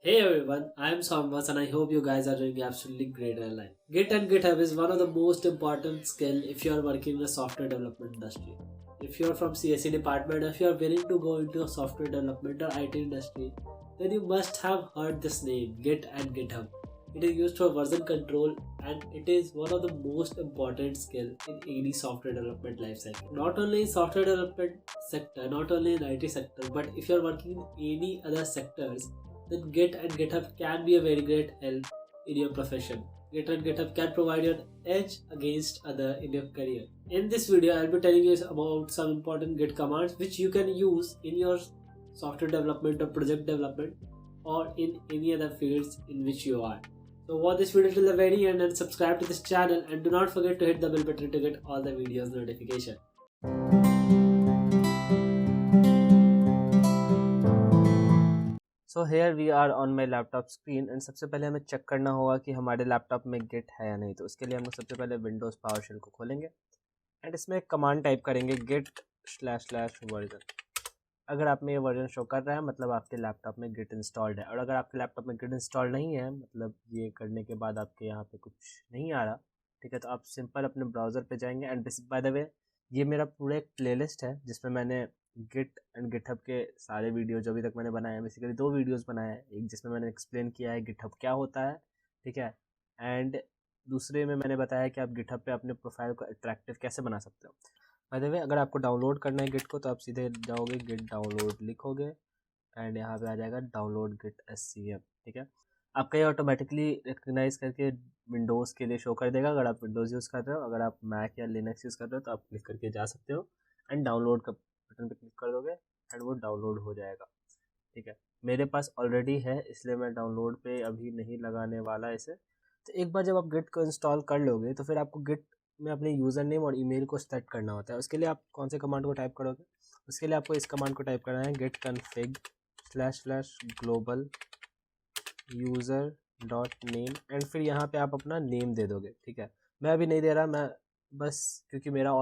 Hey everyone, I am Samvas and I hope you guys are doing absolutely great in life. Git and GitHub is one of the most important skill if you are working in the software development industry. If you are from CSE department, if you are willing to go into a software development or IT industry, then you must have heard this name, Git and GitHub. It is used for version control and it is one of the most important skill in any software development lifecycle. Not only in software development sector, not only in IT sector, but if you are working in any other sectors, then Git and GitHub can be a very great help in your profession. Git and GitHub can provide you an edge against other in your career. In this video, I'll be telling you about some important Git commands which you can use in your software development or project development or in any other fields in which you are. So watch this video till the very end and subscribe to this channel, and do not forget to hit the bell button to get all the videos notification. So here we are on my laptop screen and सबसे पहले हमें check करना होगा कि हमारे laptop में Git है या नहीं। तो उसके लिए हम लोग सबसे पहले विंडोज़ पावरशेल को खोलेंगे एंड इसमें एक कमांड टाइप करेंगे git//वर्जन। अगर आप में ये वर्जन शो कर रहा है मतलब आपके लैपटॉप में गिट इंस्टॉल्ड है, और अगर आपके लैपटॉप में गिट इंस्टॉल नहीं है मतलब ये करने के बाद आपके यहाँ पे कुछ नहीं आ रहा, ठीक है, तो आप सिंपल अपने ब्राउज़र पे जाएंगे एंड बाय द वे ये मेरा पूरा एक प्लेलिस्ट है जिसमें मैंने गिट एंड गिटहब के सारे वीडियो जो अभी तक मैंने बनाए हैं, बेसिकली 2 वीडियोस बनाए हैं। एक जिसमें मैंने एक्सप्लेन किया है गिटहब क्या होता है, ठीक है, एंड दूसरे में मैंने बताया कि आप गिटहब पे अपने प्रोफाइल को अट्रैक्टिव कैसे बना सकते हो। बाय द वे अगर आपको डाउनलोड करना है गिट को तो आप सीधे जाओगे गिट डाउनलोड लिखोगे एंड यहाँ पे आ जाएगा डाउनलोड गिट SCM, ठीक है। आपका ये ऑटोमेटिकली रिकग्नाइज करके विंडोज़ के लिए शो कर देगा अगर आप विंडोज़ यूज़ कर रहे हो। अगर आप मैक या लिनक्स यूज़ कर रहे हो तो आप क्लिक करके जा सकते हो एंड डाउनलोड का बटन पे क्लिक कर दोगे एंड वो डाउनलोड हो जाएगा, ठीक है। मेरे पास ऑलरेडी है इसलिए मैं डाउनलोड पे अभी नहीं लगाने वाला इसे। तो एक बार जब आप गिट को इंस्टॉल कर लोगे तो फिर आपको गिट में अपने यूज़र नेम और ईमेल को सेट करना होता है। उसके लिए आप कौन से कमांड को टाइप करोगे? उसके लिए आपको इस कमांड को टाइप करना है git config//global user.name एंड फिर यहाँ पे आप अपना नेम दे दोगे, ठीक है। मैं अभी नहीं दे रहा, मैं बस क्योंकि मेरा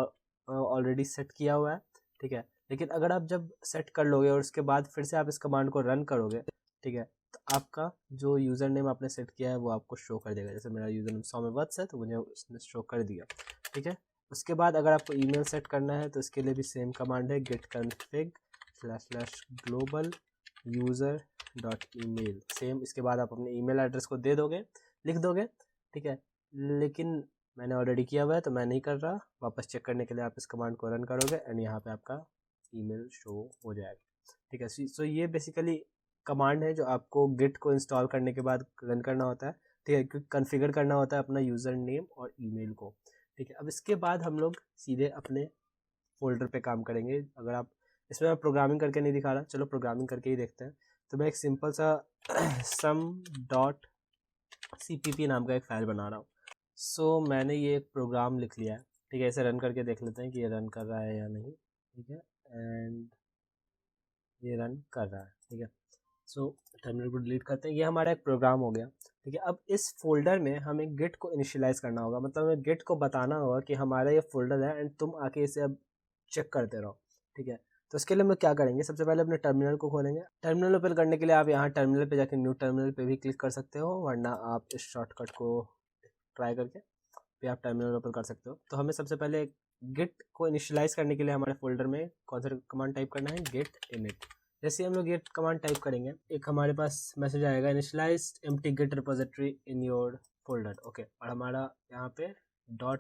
ऑलरेडी सेट किया हुआ है, ठीक है। लेकिन अगर आप जब सेट कर लोगे और उसके बाद फिर से आप इस कमांड को रन करोगे, ठीक है, तो आपका जो यूज़र नेम आपने सेट किया है वो आपको शो कर देगा। जैसे मेरा यूज़र नेम सौम्यवत्स है तो मुझे उसने शो कर दिया, ठीक है। उसके बाद अगर आपको ईमेल सेट करना है तो इसके लिए भी सेम कमांड है git config//global user.email। सेम इसके बाद आप अपने ईमेल एड्रेस को दे दोगे, लिख दोगे, ठीक है। लेकिन मैंने ऑलरेडी किया हुआ है तो मैं नहीं कर रहा। वापस चेक करने के लिए आप इस कमांड को रन करोगे एंड यहाँ पे आपका ईमेल शो हो जाएगा, ठीक है। सो ये बेसिकली कमांड है जो आपको गिट को इंस्टॉल करने के बाद रन करना होता है, ठीक है, क्योंकि कॉन्फ़िगर करना होता है अपना यूज़र नेम और ईमेल को, ठीक है। अब इसके बाद हम लोग सीधे अपने फोल्डर पे काम करेंगे। अगर आप इसमें मैं प्रोग्रामिंग करके नहीं दिखा रहा, चलो प्रोग्रामिंग करके ही देखते हैं। तो मैं एक सिंपल सा sum.cpp नाम का एक फ़ाइल बना रहा हूँ। सो मैंने ये एक प्रोग्राम लिख लिया है, ठीक है। इसे रन करके देख लेते हैं कि ये रन कर रहा है या नहीं, ठीक है। एंड ये रन कर रहा है, ठीक है। सो टर्मिनल को डिलीट करते हैं। ये हमारा एक प्रोग्राम हो गया, ठीक है। अब इस फोल्डर में हमें गिट को इनिशियलाइज़ करना होगा, मतलब हमें गिट को बताना होगा कि हमारा ये फोल्डर है एंड तुम आके इसे अब चेक करते रहो, ठीक है। तो उसके लिए हम लोग क्या करेंगे, सबसे पहले अपने टर्मिनल को खोलेंगे। टर्मिनल ओपन करने के लिए आप यहाँ टर्मिनल पे जाकर न्यू टर्मिनल पे भी क्लिक कर सकते हो, वरना आप इस शॉर्टकट को ट्राई करके फिर आप टर्मिनल ओपन कर सकते हो। तो हमें सबसे पहले गिट को इनिशियलाइज़ करने के लिए हमारे फोल्डर में कौन सा कमांड टाइप करना है, git init। जैसे हम लोग ये कमांड टाइप करेंगे एक हमारे पास मैसेज आएगा initialized empty git repository in your folder, okay. और हमारा यहाँ पे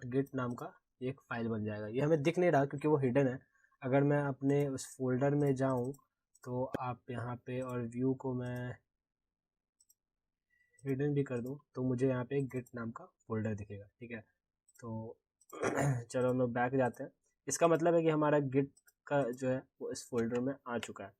.git नाम का एक फाइल बन जाएगा। ये हमें दिख नहीं रहा क्योंकि वो हिडन है। अगर मैं अपने उस फोल्डर में जाऊँ तो आप यहाँ पे और व्यू को मैं हिडन भी कर दूँ तो मुझे यहाँ पे गिट नाम का फोल्डर दिखेगा, ठीक है। तो चलो हम लोग बैक जाते हैं। इसका मतलब है कि हमारा गिट का जो है वो इस फोल्डर में आ चुका है।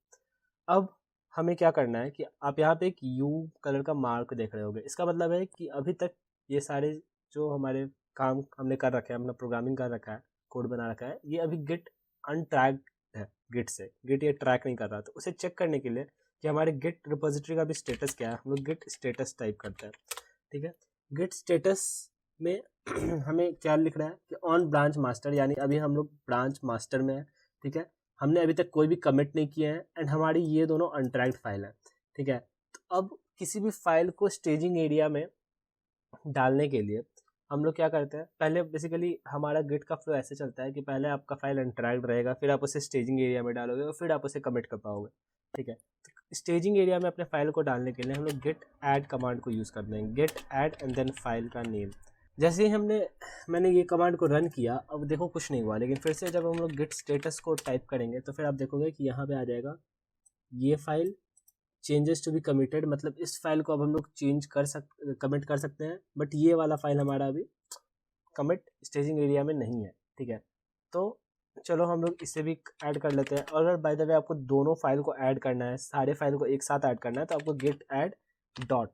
अब हमें क्या करना है कि आप यहाँ पे एक यू कलर का मार्क देख रहे होगे। इसका मतलब है कि अभी तक ये सारे जो हमारे काम हमने कर रखे हैं, अपना प्रोग्रामिंग कर रखा है, कोड बना रखा है, ये अभी गिट अनट्रैक्ड है। गिट से गिट ये ट्रैक नहीं कर रहा। तो उसे चेक करने के लिए कि हमारे गिट रिपोजिटरी का भी स्टेटस क्या है, हम लोग गिट स्टेटस टाइप करते हैं, ठीक है। गिट स्टेटस में हमें क्या लिख रहा है कि ऑन ब्रांच मास्टर, यानी अभी हम लोग ब्रांच मास्टर में है, ठीक है। हमने अभी तक कोई भी कमिट नहीं किया है एंड हमारी ये दोनों अनट्रैक्ड फाइल है, ठीक है। तो अब किसी भी फाइल को स्टेजिंग एरिया में डालने के लिए हम लोग क्या करते हैं, पहले बेसिकली हमारा गिट का फ्लो ऐसे चलता है कि पहले आपका फाइल अनट्रैक्ड रहेगा, फिर आप उसे स्टेजिंग एरिया में डालोगे और फिर आप उसे कमिट कर पाओगे। ठीक है, तो स्टेजिंग एरिया में अपने फाइल को डालने के लिए हम लोग गेट ऐड कमांड को यूज़ करते हैं, git add and then file का नेम। जैसे ही मैंने ये कमांड को रन किया, अब देखो कुछ नहीं हुआ, लेकिन फिर से जब हम लोग गिट स्टेटस को टाइप करेंगे तो फिर आप देखोगे कि यहाँ पे आ जाएगा ये file changes to be committed, मतलब इस फाइल को अब हम लोग कमिट कर सकते हैं, बट ये वाला फाइल हमारा अभी कमिट स्टेजिंग एरिया में नहीं है। ठीक है, तो चलो हम लोग इसे भी ऐड कर लेते हैं। और अगर बाय द वे आपको दोनों फाइल को ऐड करना है, सारे फाइल को एक साथ ऐड करना है, तो आपको गेट ऐड डॉट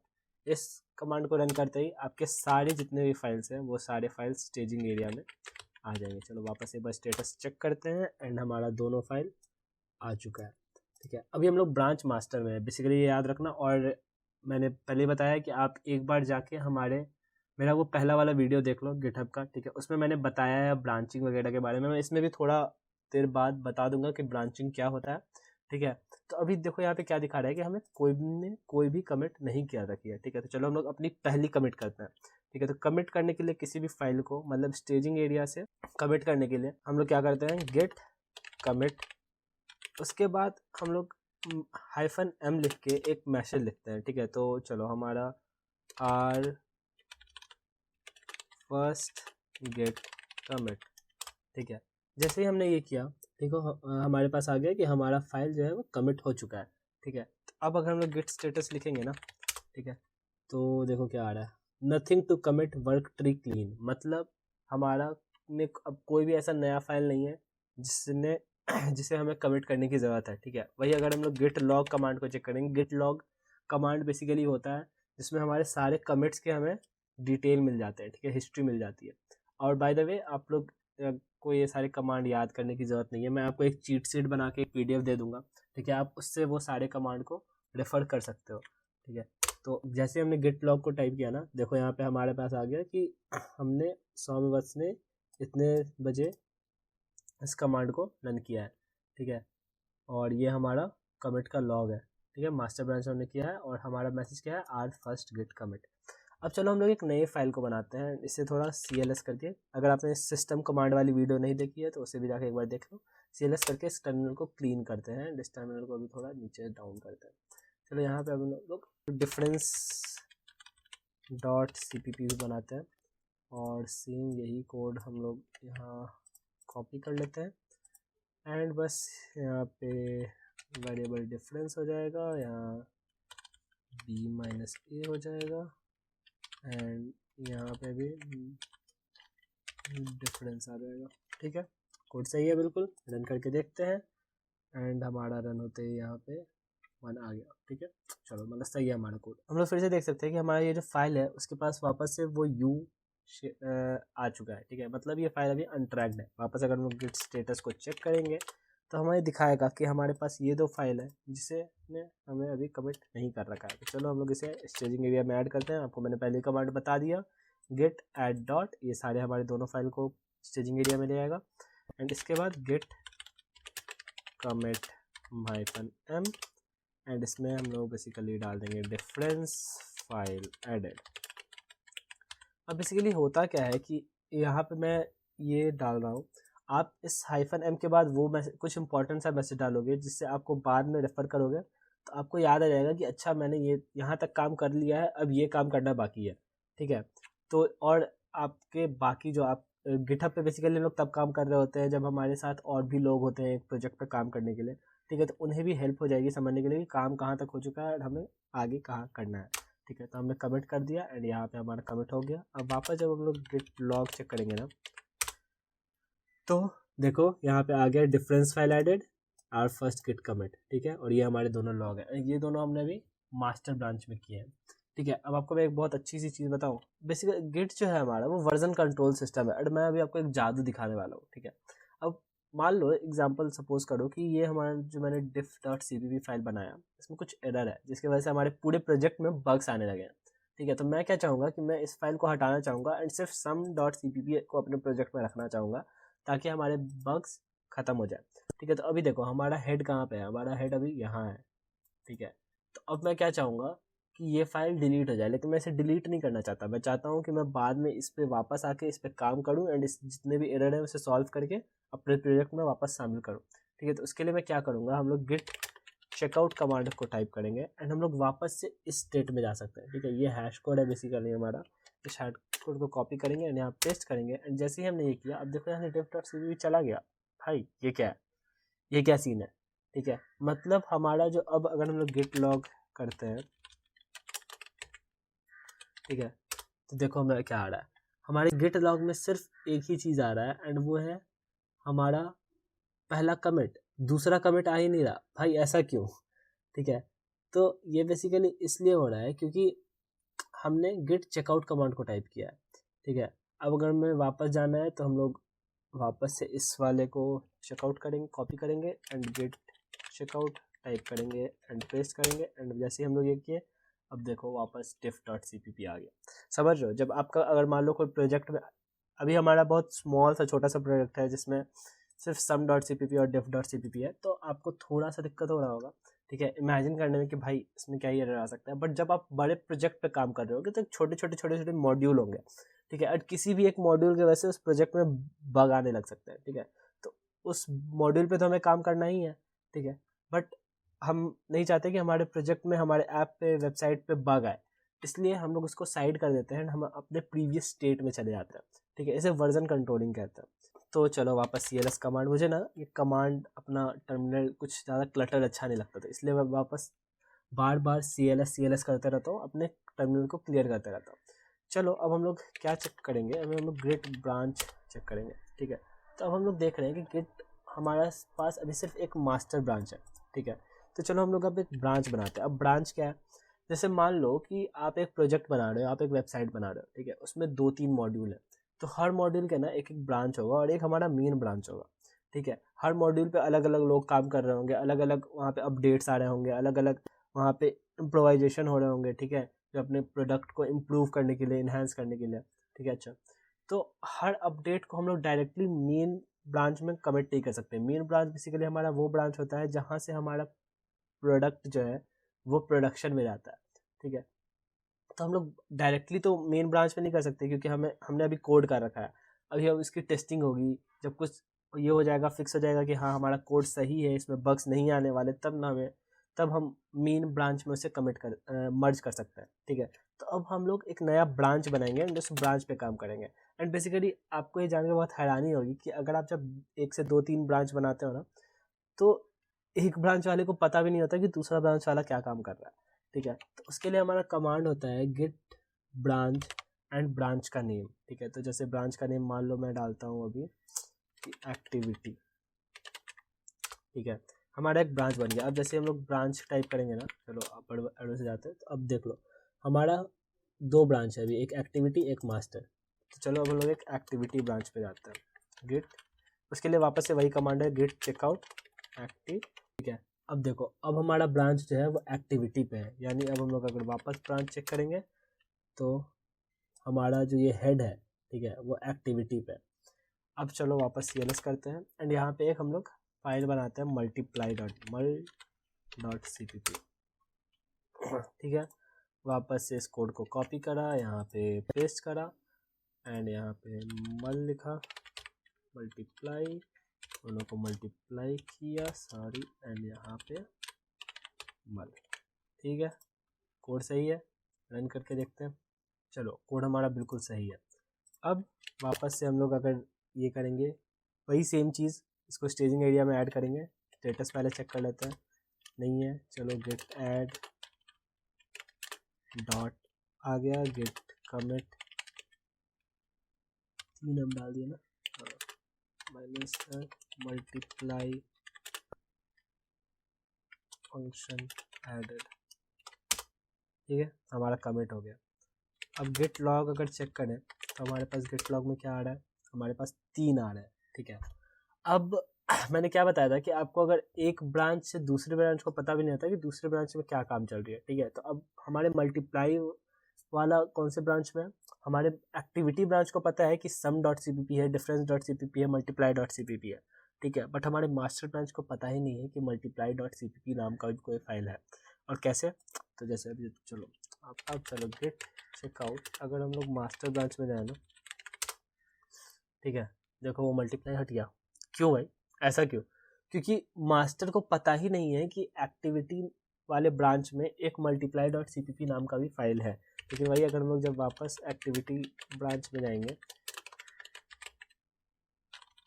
इस कमांड को रन करते ही आपके सारे जितने भी फाइल्स हैं वो सारे फाइल्स स्टेजिंग एरिया में आ जाएंगे। चलो वापस एक बार स्टेटस चेक करते हैं एंड हमारा दोनों फाइल आ चुका है। ठीक है, अभी हम लोग ब्रांच मास्टर में है, बेसिकली ये याद रखना। और मैंने पहले बताया कि आप एक बार जाके मेरा वो पहला वाला वीडियो देख लो गिटहब का। ठीक है, उसमें मैंने बताया है ब्रांचिंग वगैरह के बारे में। मैं इसमें भी थोड़ा देर बाद बता दूंगा कि ब्रांचिंग क्या होता है। ठीक है, तो अभी देखो यहाँ पे क्या दिखा रहा है कि हमें कोई भी कमिट नहीं किया रखी है। ठीक है, तो चलो हम लोग अपनी पहली कमिट करते हैं। ठीक है, तो कमिट करने के लिए किसी भी फाइल को, मतलब स्टेजिंग एरिया से कमिट करने के लिए हम लोग क्या करते हैं, गेट कमिट, उसके बाद हम लोग -m लिख के एक मैसेज लिखते हैं। ठीक है, तो चलो हमारा आर फर्स्ट गेट कमिट। ठीक है, जैसे ही हमने ये किया, देखो हमारे पास आ गया कि हमारा फाइल जो है वो कमिट हो चुका है। ठीक है, तो अब अगर हम लोग गेट स्टेटस लिखेंगे ना, ठीक है, तो देखो क्या आ रहा है, nothing to commit work tree clean, मतलब हमारा ने अब कोई भी ऐसा नया फाइल नहीं है जिसे हमें कमिट करने की ज़रूरत है। ठीक है, वही अगर हम लोग गिट लॉग कमांड को चेक करेंगे, गिट लॉग कमांड बेसिकली होता है जिसमें हमारे सारे कमिट्स के हमें डिटेल मिल जाते हैं। ठीक है, हिस्ट्री मिल जाती है। और बाय द वे आप लोग को ये सारे कमांड याद करने की ज़रूरत नहीं है, मैं आपको एक चीट शीट बना के एक PDF दे दूंगा। ठीक है, आप उससे वो सारे कमांड को रेफ़र कर सकते हो। ठीक है, तो जैसे हमने गिट लॉग को टाइप किया ना, देखो यहाँ पे हमारे पास आ गया कि हमने सौम्यवत्स ने इतने बजे इस कमांड को रन किया है। ठीक है, और ये हमारा कमिट का लॉग है। ठीक है, मास्टर ब्रांच हमने किया है और हमारा मैसेज क्या है, आर फर्स्ट गिट कमिट। अब चलो हम लोग एक नई फाइल को बनाते हैं, इसे थोड़ा CLS करके। अगर आपने सिस्टम कमांड वाली वीडियो नहीं देखी है तो उसे भी जाके एक बार देख लो। CLS करके इस टर्मिनल को क्लीन करते हैं, इस टर्मिनल को अभी थोड़ा नीचे डाउन करते हैं। चलो यहाँ पे अब हम लोग डिफरेंस .cpp भी बनाते हैं और सेम यही कोड हम लोग यहाँ कॉपी कर लेते हैं एंड बस यहाँ पे वेरिएबल डिफरेंस हो जाएगा, यहाँ b-a हो जाएगा एंड यहाँ पे भी डिफरेंस आ जाएगा। ठीक है, कोड सही है बिल्कुल। रन करके देखते हैं एंड हमारा रन होते ही यहाँ पे 1 आ गया। ठीक है, चलो मतलब सही है हमारा कोड। हम लोग फिर से देख सकते हैं कि हमारा ये जो फाइल है उसके पास वापस से वो U आ चुका है। ठीक है, मतलब ये फाइल अभी अनट्रैक्ड है। वापस अगर हम लोग गिट स्टेटस को चेक करेंगे तो हमें दिखाएगा कि हमारे पास ये 2 फाइल है जिसे हमें अभी कमिट नहीं कर रखा है। तो चलो हम लोग इसे स्टेजिंग एरिया में ऐड करते हैं। आपको मैंने पहले कमांड बता दिया, गेट ऐड डॉट, ये सारे हमारे दोनों फाइल को स्टेजिंग एरिया में ले आएगा एंड इसके बाद गेट कमिट -m एंड इसमें हम लोग बेसिकली डाल देंगे डिफरेंस फाइल एडेड। अब बेसिकली होता क्या है कि यहाँ पे मैं ये डाल रहा हूँ, आप इस -m के बाद वो कुछ इंपॉर्टेंट सा मैसेज डालोगे जिससे आपको बाद में रेफ़र करोगे तो आपको याद आ जाएगा कि अच्छा मैंने ये यहाँ तक काम कर लिया है, अब ये काम करना बाकी है। ठीक है, तो और आपके बाकी जो आप गिटहब पे बेसिकली लोग तब काम कर रहे होते हैं जब हमारे साथ और भी लोग होते हैं एक प्रोजेक्ट पे काम करने के लिए। ठीक है, तो उन्हें भी हेल्प हो जाएगी समझने के लिए कि काम कहाँ तक हो चुका है और हमें आगे कहाँ करना है। ठीक है, तो हमने कमिट कर दिया एंड यहाँ पे हमारा कमिट हो गया। अब वापस जब हम लोग गिट लॉग चेक करेंगे ना, तो देखो यहाँ पे आ गया difference file added, our first git commit. ठीक है, और ये हमारे दोनों लॉग हैं, ये दोनों हमने अभी मास्टर ब्रांच में किए हैं। ठीक है, अब आपको मैं एक बहुत अच्छी सी चीज़ बताऊँ, बेसिकली गिट जो है हमारा वो वर्जन कंट्रोल सिस्टम है और मैं अभी आपको एक जादू दिखाने वाला हूँ। ठीक है, अब मान लो एग्जांपल सपोज करो कि ये हमारा जो मैंने diff.cpp फाइल बनाया इसमें कुछ एरर है जिसकी वजह से हमारे पूरे प्रोजेक्ट में बग्स आने लगे हैं। ठीक है, तो मैं क्या चाहूँगा कि मैं इस फाइल को हटाना चाहूँगा एंड सिर्फ sum.cpp को अपने प्रोजेक्ट में रखना चाहूँगा ताकि हमारे बग्स ख़त्म हो जाए। ठीक है, तो अभी देखो हमारा हेड कहाँ पे है, हमारा हेड अभी यहाँ है। ठीक है, तो अब मैं क्या चाहूँगा कि ये फाइल डिलीट हो जाए, लेकिन मैं इसे डिलीट नहीं करना चाहता। मैं चाहता हूँ कि मैं बाद में इस पर वापस आके इस पर काम करूँ एंड इस जितने भी एरर है उसे सॉल्व करके अपने प्रोजेक्ट में वापस शामिल करूँ। ठीक है, तो उसके लिए मैं क्या करूँगा, हम लोग गिट चेकआउट कमांड को टाइप करेंगे एंड हम लोग वापस से इस स्टेट में जा सकते हैं। ठीक है, ये हैश कोड है बेसिकली हमारा। इस हैश कोड को कॉपी करेंगे एंड यहाँ पेस्ट करेंगे एंड जैसे ही हमने ये किया, अब देखो यहाँ diff.cpp चला गया। भाई ये क्या है, ये क्या सीन है। ठीक है, मतलब हमारा जो, अब अगर हम लोग गिट लॉग करते हैं, ठीक है, तो देखो हमें क्या आ रहा है, हमारे गिट लॉग में सिर्फ एक ही चीज़ आ रहा है एंड वो है हमारा पहला कमिट, दूसरा कमिट आ ही नहीं रहा। भाई ऐसा क्यों। ठीक है, तो ये बेसिकली इसलिए हो रहा है क्योंकि हमने गिट चेकआउट कमांड को टाइप किया है। ठीक है, अब अगर हमें वापस जाना है तो हम लोग वापस से इस वाले को चेकआउट करेंगे, कॉपी करेंगे एंड गिट चेकआउट टाइप करेंगे एंड पेस्ट करेंगे एंड जैसे ही हम लोग ये किए, अब देखो वापस diff.cpp आ गया। समझ रहे हो, जब आपका अगर मान लो कोई प्रोजेक्ट में, अभी हमारा बहुत स्मॉल सा छोटा सा प्रोजेक्ट है जिसमें सिर्फ sum.cpp और diff.cpp है, तो आपको थोड़ा सा दिक्कत हो रहा होगा। ठीक है, इमेजिन करने में कि भाई इसमें क्या ही एरर आ सकता है, बट जब आप बड़े प्रोजेक्ट पे काम कर रहे होगे तो छोटे छोटे मॉड्यूल होंगे। ठीक है, और किसी भी एक मॉड्यूल की वजह से उस प्रोजेक्ट में बग आने लग सकते हैं। ठीक है, तो उस मॉड्यूल पे तो हमें काम करना ही है। ठीक है, बट हम नहीं चाहते कि हमारे प्रोजेक्ट में, हमारे ऐप पे, वेबसाइट पे बग आए, इसलिए हम लोग उसको साइड कर देते हैं, हम अपने प्रीवियस स्टेट में चले जाते हैं। ठीक है, इसे वर्जन कंट्रोलिंग कहते हैं। तो चलो वापस cls कमांड, मुझे ना ये कमांड अपना टर्मिनल कुछ ज़्यादा क्लटर अच्छा नहीं लगता था, इसलिए मैं वापस बार बार cls करते रहता हूँ, अपने टर्मिनल को क्लियर करते रहता हूँ। चलो अब हम लोग क्या चेक करेंगे, अब हम लोग गिट ब्रांच चेक करेंगे। ठीक है, तो अब हम लोग देख रहे हैं कि गिट हमारा पास अभी सिर्फ एक मास्टर ब्रांच है। ठीक है, तो चलो हम लोग अब एक ब्रांच बनाते हैं। अब ब्रांच क्या है, जैसे मान लो कि आप एक प्रोजेक्ट बना रहे हो, आप एक वेबसाइट बना रहे हो। ठीक है, उसमें 2-3 मॉड्यूल है, तो हर मॉड्यूल के ना एक एक ब्रांच होगा और एक हमारा मेन ब्रांच होगा। ठीक है, हर मॉड्यूल पे अलग अलग लोग काम कर रहे होंगे, अलग अलग वहाँ पे अपडेट्स आ रहे होंगे, अलग अलग वहाँ पे इम्प्रोवाइजेशन हो रहे होंगे। ठीक है, जो अपने प्रोडक्ट को इम्प्रूव करने के लिए, इन्हांस करने के लिए। ठीक है, अच्छा, तो हर अपडेट को हम लोग डायरेक्टली मेन ब्रांच में कमिट नहीं कर सकते। मेन ब्रांच बेसिकली हमारा वो ब्रांच होता है जहाँ से हमारा प्रोडक्ट जो है वो प्रोडक्शन में जाता है। ठीक है, तो हम लोग डायरेक्टली तो मेन ब्रांच में नहीं कर सकते क्योंकि हमने अभी कोड कर रखा है। अभी अब इसकी टेस्टिंग होगी, जब कुछ ये हो जाएगा, फिक्स हो जाएगा कि हाँ हमारा कोड सही है, इसमें बग्स नहीं आने वाले, तब हम मेन ब्रांच में उसे मर्ज कर सकते हैं। ठीक है, तो अब हम लोग एक नया ब्रांच बनाएंगे एंड उस ब्रांच पे काम करेंगे। एंड बेसिकली आपको ये जानकर बहुत हैरानी होगी कि अगर आप जब 1 से 2-3 ब्रांच बनाते हो ना, तो एक ब्रांच वाले को पता भी नहीं होता कि दूसरा ब्रांच वाला क्या काम कर रहा है। ठीक है, तो उसके लिए हमारा कमांड होता है गिट ब्रांच एंड ब्रांच का नेम। ठीक है, तो जैसे ब्रांच का नेम मान लो मैं डालता हूँ अभी एक्टिविटी। ठीक है, हमारा एक ब्रांच बन गया। अब जैसे हम लोग ब्रांच टाइप करेंगे ना, चलो आप एडो से जाते हैं, तो अब देख लो हमारा 2 ब्रांच है अभी, एक एक्टिविटी एक मास्टर। तो चलो अब हम लोग एक एक्टिविटी ब्रांच पे जाते हैं। गिट, उसके लिए वापस से वही कमांड है गिट चेकआउट एक्टिव। ठीक है, अब देखो अब हमारा ब्रांच जो है वो एक्टिविटी पे है, यानी अब हम लोग अगर वापस ब्रांच चेक करेंगे तो हमारा जो ये हेड है, ठीक है, वो एक्टिविटी पे। अब चलो वापस cls करते हैं एंड यहाँ पे एक हम लोग फाइल बनाते हैं multiply.mul.cpp। ठीक है, वापस से इस कोड को कॉपी करा, यहाँ पे पेस्ट करा एंड यहाँ पे मल लिखा, मल्टीप्लाई, दोनों को मल्टीप्लाई किया, सॉरी, एंड यहाँ पे मल। ठीक है, कोड सही है, रन करके देखते हैं। चलो कोड हमारा बिल्कुल सही है। अब वापस से हम लोग अगर ये करेंगे वही सेम चीज़, इसको स्टेजिंग एरिया में ऐड करेंगे। स्टेटस पहले चेक कर लेते हैं, नहीं है, चलो गेट ऐड डॉट आ गया, गेट कमिट 3 हम डाल दिए ना, माइनस मल्टीप्लाई फंक्शन एडेड। ठीक है, हमारा कमिट हो गया। अब गेट लॉग अगर चेक करें तो हमारे पास गेट लॉग में क्या आ रहा है, हमारे पास 3 आ रहा है। ठीक है, अब मैंने क्या बताया था कि आपको अगर एक ब्रांच से दूसरे ब्रांच को पता भी नहीं होता कि दूसरे ब्रांच में क्या काम चल रही है। ठीक है, तो अब हमारे मल्टीप्लाई वाला कौन से ब्रांच में है, हमारे एक्टिविटी ब्रांच को पता है कि sum.cpp है, difference.cpp है, multiply.cpp है। ठीक है, बट हमारे मास्टर ब्रांच को पता ही नहीं है कि multiply.cpp नाम का कोई फाइल है। और कैसे, तो जैसे अभी चलो अब चलो गेट चेकआउट, अगर हम लोग मास्टर ब्रांच में जाए ना, ठीक है, देखो वो मल्टीप्लाई हट गया। क्यों भाई, ऐसा क्यों? क्योंकि मास्टर को पता ही नहीं है कि एक्टिविटी वाले ब्रांच में एक मल्टीप्लाई डॉट CPP नाम का भी फाइल है। लेकिन वही अगर हम लोग जब वापस एक्टिविटी ब्रांच में जाएंगे,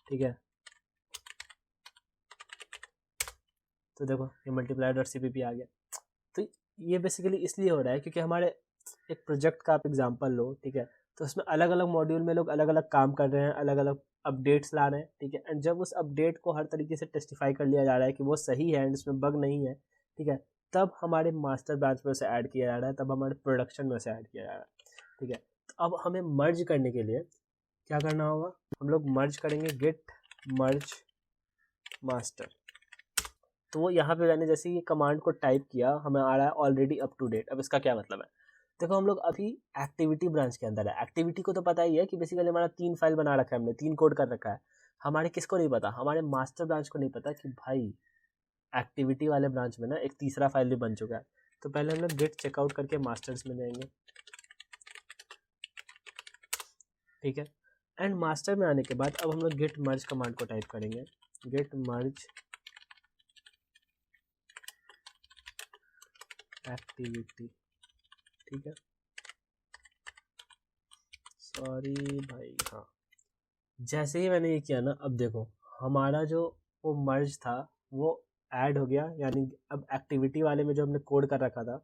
ठीक है, तो देखो ये मल्टीप्लाई डॉट CPP आ गया। तो ये बेसिकली इसलिए हो रहा है क्योंकि हमारे एक प्रोजेक्ट का आप एग्जांपल लो, ठीक है, तो उसमें अलग अलग मॉड्यूल में लोग अलग अलग काम कर रहे हैं, अलग अलग अपडेट्स ला रहे हैं, ठीक है, एंड जब उस अपडेट को हर तरीके से टेस्टिफाई कर लिया जा रहा है कि वो सही है एंड इसमें बग नहीं है, ठीक है, तब हमारे मास्टर ब्रांच में उसे ऐड किया जा रहा है, तब हमारे प्रोडक्शन में उसे ऐड किया जा रहा है, ठीक है। तो अब हमें मर्ज करने के लिए क्या करना होगा, हम लोग मर्ज करेंगे गेट मर्ज मास्टर। तो वो यहाँ पे मैंने जैसे ये कमांड को टाइप किया, हमें आ रहा है ऑलरेडी अप टू डेट। अब इसका क्या मतलब है, देखो हम लोग अभी एक्टिविटी ब्रांच के अंदर है। एक्टिविटी को तो पता ही है कि बेसिकली हमारा 3 फाइल बना रखा है, हमने 3 कोड कर रखा है। हमारे किसको नहीं पता, हमारे मास्टर ब्रांच को नहीं पता कि भाई एक्टिविटी वाले ब्रांच में ना एक तीसरा फाइल भी बन चुका है। तो पहले हम लोग गेट चेकआउट करके मास्टर्स में जाएंगे, ठीक है, एंड मास्टर में आने के बाद अब हम लोग गेट मर्ज कमांड को टाइप करेंगे, गेट मर्ज एक्टिविटी, ठीक है, सॉरी भाई, हाँ। जैसे ही मैंने ये किया ना, अब देखो हमारा जो वो मर्ज था वो ऐड हो गया, यानी अब एक्टिविटी वाले में जो हमने कोड कर रखा था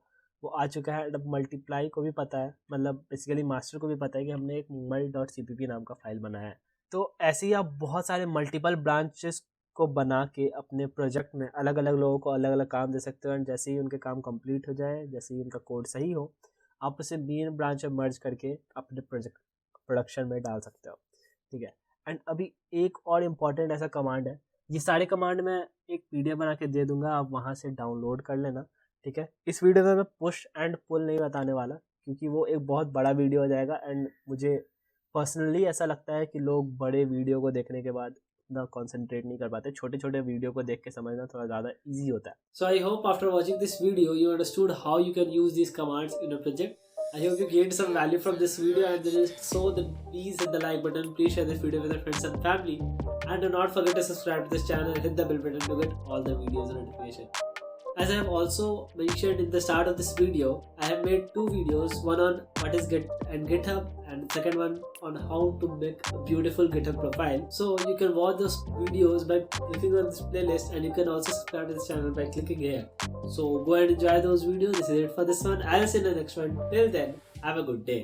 वो आ चुका है। अब मल्टीप्लाई को भी पता है, मतलब बेसिकली मास्टर को भी पता है कि हमने एक mul.cpp नाम का फाइल बनाया है। तो ऐसे ही आप बहुत सारे मल्टीपल ब्रांचेस को बना के अपने प्रोजेक्ट में अलग अलग लोगों को अलग अलग काम दे सकते हो, एंड जैसे ही उनके काम कंप्लीट हो जाए, जैसे ही उनका कोड सही हो, आप उसे मेन ब्रांच में मर्ज करके अपने प्रोजेक्ट प्रोडक्शन में डाल सकते हो, ठीक है। एंड अभी एक और इम्पॉर्टेंट ऐसा कमांड है, ये सारे कमांड मैं एक PDF बना के दे दूंगा, आप वहाँ से डाउनलोड कर लेना, ठीक है। इस वीडियो में मैं पुश एंड पुल नहीं बताने वाला क्योंकि वो एक बहुत बड़ा वीडियो हो जाएगा, एंड मुझे पर्सनली ऐसा लगता है कि लोग बड़े वीडियो को देखने के बाद इतना कॉन्सेंट्रेट नहीं कर पाते, छोटे छोटे वीडियो को देख के समझना थोड़ा ज़्यादा ईजी होता है। So I hope after watching this video you understood how you can use these commands in a project. I hope you gained some value from this video, and so then please hit the like button, please share this video with your friends and family, and do not forget to subscribe to this channel and hit the bell button to get all the videos notification. As I have also mentioned in the start of this video, I have made 2 videos, one on what is Git and GitHub, and second one on how to make a beautiful GitHub profile. So you can watch those videos by clicking on this playlist, and you can also subscribe to this channel by clicking here. So go and enjoy those videos. This is it for this one. I'll see you in the next one. Till then, have a good day.